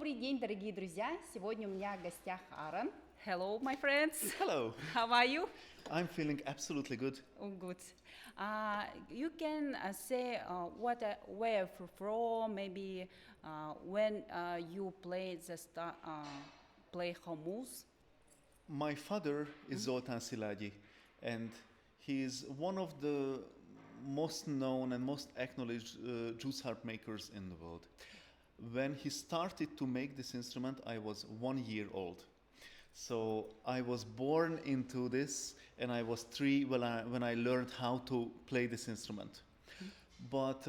Добрый день, дорогие друзья! Сегодня у меня в гостях Аарон. Hello, my friends. Hello, How are you? I'm feeling absolutely good. Oh, good. You can say where you're from, maybe when you play hummus. My father is Aaron Sиладьи, and he is one of the most known and most acknowledged Jews harp makers in the world. When he started to make this instrument, I was 1 year old. So I was born into this, and I was 3 when I learned how to play this instrument. But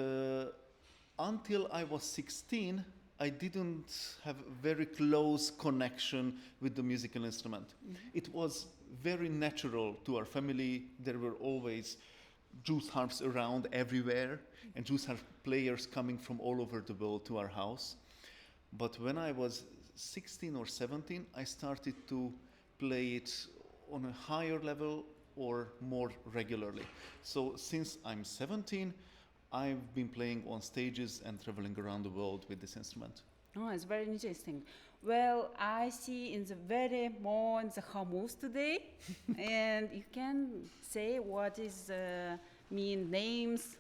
until I was 16, I didn't have a very close connection with the musical instrument. It was very natural to our family. There were always Jews harps around everywhere, and Jews harp players coming from all over the world to our house. But when I was 16 or 17, I started to play it on a higher level or more regularly. So since I'm 17, I've been playing on stages and traveling around the world with this instrument. Oh, it's very interesting. Well, I see in the very more in the hummus today, and you can say what is mean names.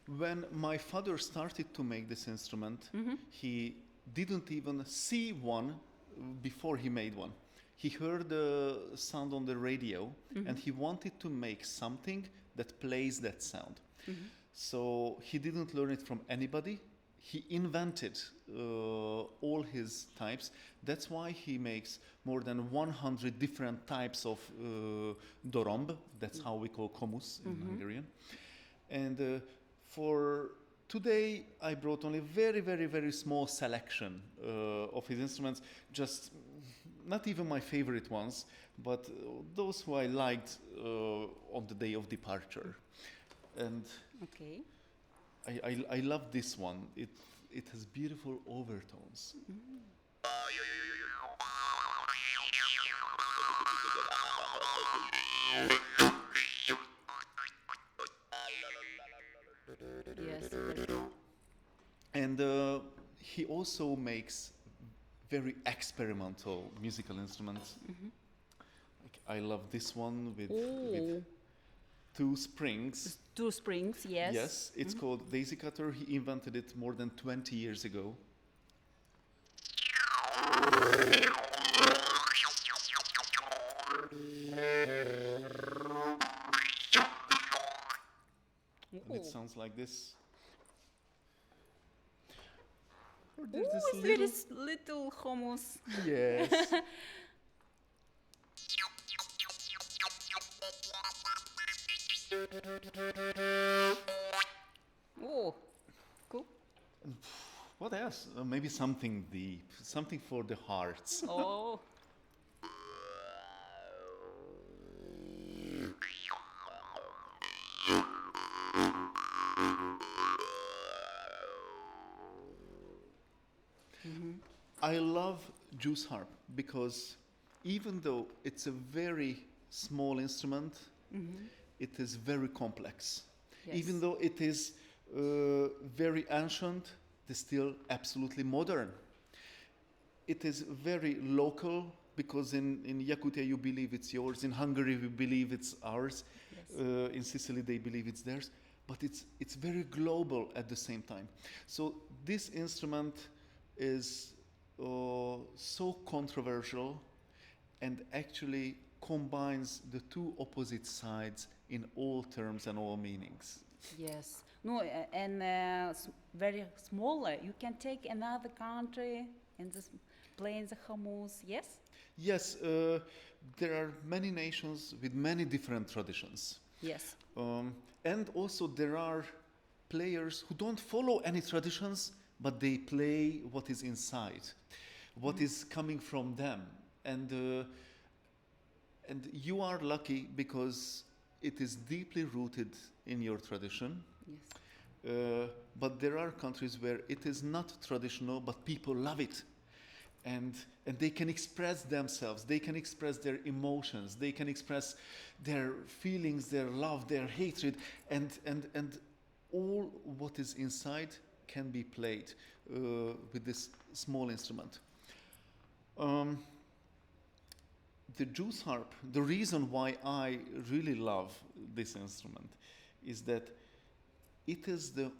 When my father started to make this instrument, he didn't even see one before he made one. He heard the sound on the radio, and he wanted to make something that plays that sound. So he didn't learn it from anybody. He invented all his types. That's why he makes more than 100 different types of doromb. That's how we call hummus in Hungarian. And for today, I brought only very, very, very small selection of his instruments. Just not even my favorite ones, but those who I liked on the day of departure. And Okay. I love this one. It has beautiful overtones. Yes. And he also makes very experimental musical instruments. Like, I love this one with Oh, 2 springs. 2 springs. Yes. Yes, it's called Daisy Cutter. He invented it more than 20 years ago. And it sounds like this. Or there's this Oh, it's very little hummus. Yes. Oh, cool. What else? Maybe something deep, something for the hearts. Oh. I love Jews harp because even though it's a very small instrument, it is very complex. Yes. Even though it is very ancient, it is still absolutely modern. It is very local because in Yakutia you believe it's yours, in Hungary we believe it's ours, Yes. In Sicily they believe it's theirs, but it's very global at the same time. So this instrument is so controversial and actually combines the 2 opposite sides in all terms and all meanings. Yes. No, and very smaller. You can take another country and just play in the hummus. Yes. Yes, there are many nations with many different traditions. Yes. And also there are players who don't follow any traditions, but they play what is inside, what is coming from them. And you are lucky because it is deeply rooted in your tradition. Yes. But there are countries where it is not traditional, but people love it. And they can express themselves, they can express their emotions, they can express their feelings, their love, their hatred, and all what is inside can be played with this small instrument. The Jews harp, the reason why I really love this instrument is that it is the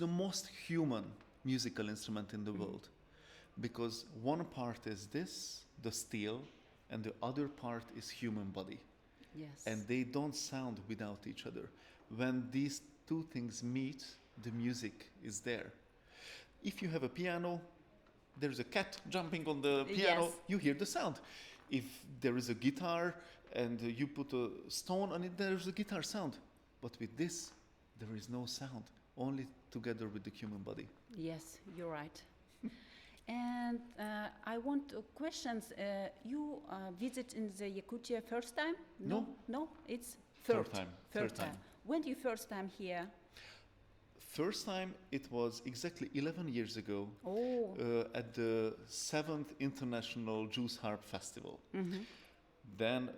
most human musical instrument in the world, because one part is this, the steel, and the other part is human body. Yes. And they don't sound without each other. When these two things meet, the music is there. If you have a piano, there's a cat jumping on the piano, Yes. you hear the sound. If there is a guitar and you put a stone on it, there's a guitar sound. But with this, there is no sound, only together with the human body. Yes, you're right. And I want questions. You visit in the Yakutia first time? No. No, it's Third time. Third time. When do you first time here? First time, it was exactly 11 years ago at the 7th International Jews Harp Festival. Mm-hmm. Then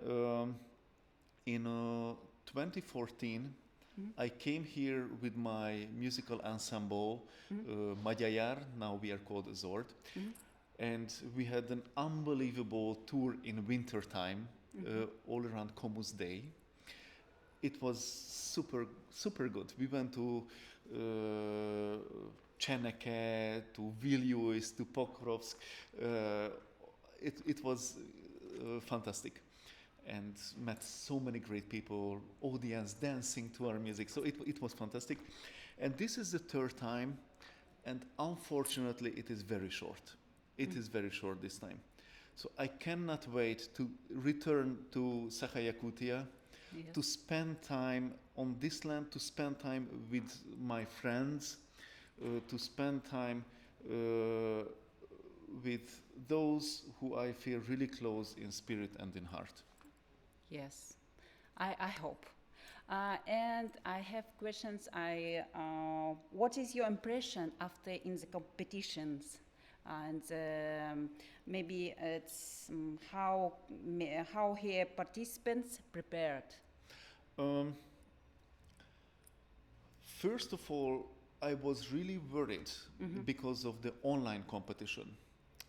in 2014, I came here with my musical ensemble, Magyayar, now we are called Zord, and we had an unbelievable tour in winter time, all around Komus Day. It was super good. We went to Cseneke, to Vilnius, to Pokrovsk. It was fantastic, and met so many great people, audience dancing to our music. So it was fantastic. And this is the third time, and unfortunately it is very short. It is very short this time. So I cannot wait to return to Sakha Yakutia, Yes. to spend time on this land, to spend time with my friends, to spend time with those who I feel really close in spirit and in heart. Yes, I hope. And I have questions. What is your impression after in the competitions? And maybe it's how here participants prepared. First of all, I was really worried because of the online competition.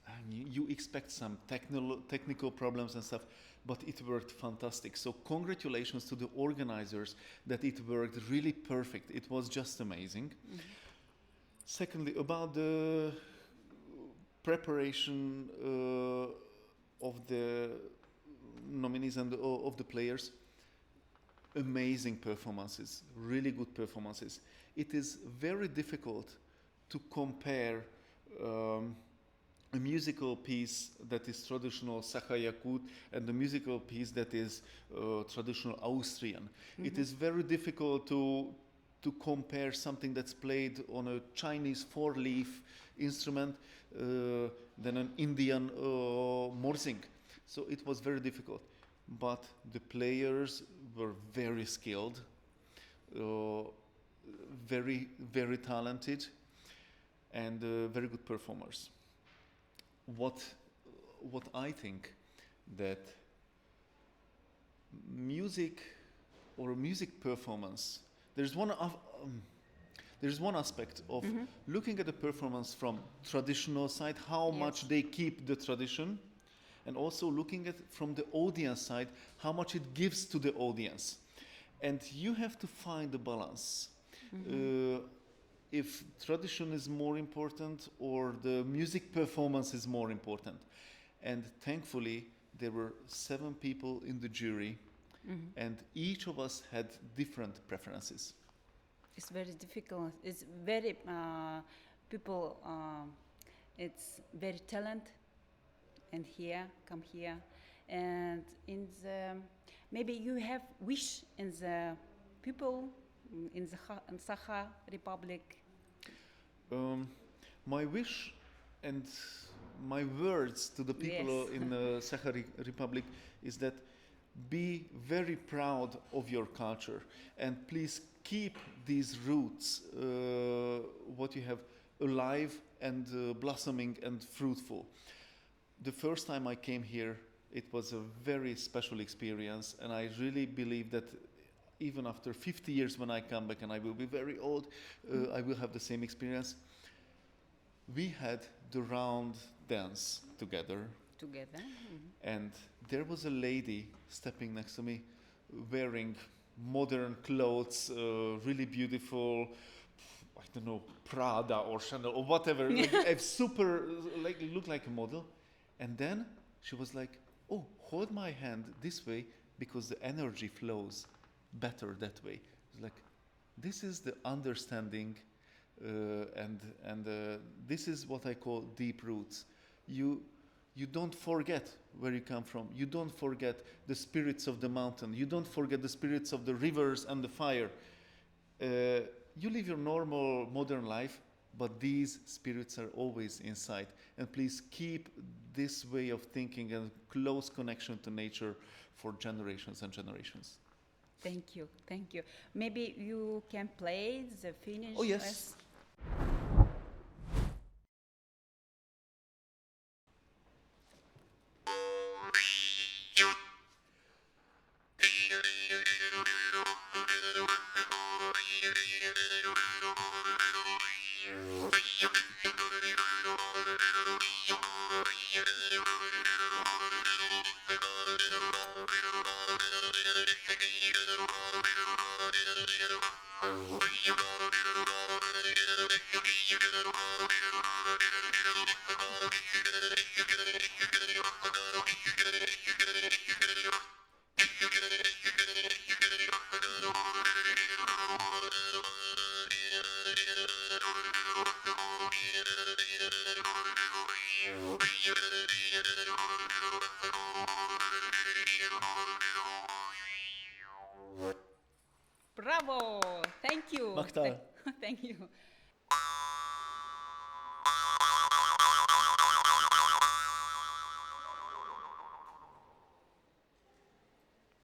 And you expect some technical problems and stuff, but it worked fantastic. So congratulations to the organizers that it worked really perfect. It was just amazing. Secondly, about the preparation of the nominees and of the players, amazing performances, really good performances. It is very difficult to compare a musical piece that is traditional Sakha Yakut and a musical piece that is traditional Austrian. It is very difficult to compare something that's played on a Chinese four-leaf instrument than an Indian morsing. So it was very difficult. But the players were very skilled, very, very talented, and very good performers. What I think that music or a music performance, there's one aspect of looking at the performance from traditional side, how much they keep the tradition, and also looking at from the audience side, how much it gives to the audience. And you have to find the balance. If tradition is more important or the music performance is more important. And thankfully, there were 7 people in the jury, and each of us had different preferences. It's very difficult. It's very people. It's very talent, and come here, and in the maybe you have wish in the people in the Sakha Republic. My wish and my words to the people in the Sakha Republic is that be very proud of your culture and please keep these roots, what you have, alive and blossoming and fruitful. The first time I came here, it was a very special experience, and I really believe that even after 50 years when I come back and I will be very old, I will have the same experience. We had the round dance together, Together. and there was a lady stepping next to me wearing modern clothes, really beautiful, I don't know, Prada or Chanel or whatever, like a super, like looked like a model. And then she was like, "Oh, hold my hand this way because the energy flows better that way." It's like, this is the understanding, and this is what I call deep roots. You don't forget where you come from. You don't forget the spirits of the mountain. You don't forget the spirits of the rivers and the fire. You live your normal modern life, but these spirits are always inside. And please keep this way of thinking and close connection to nature for generations and generations. Thank you, thank you. Maybe you can play the finish. Oh, yes. Bravo! Thank you. Magda. Thank you.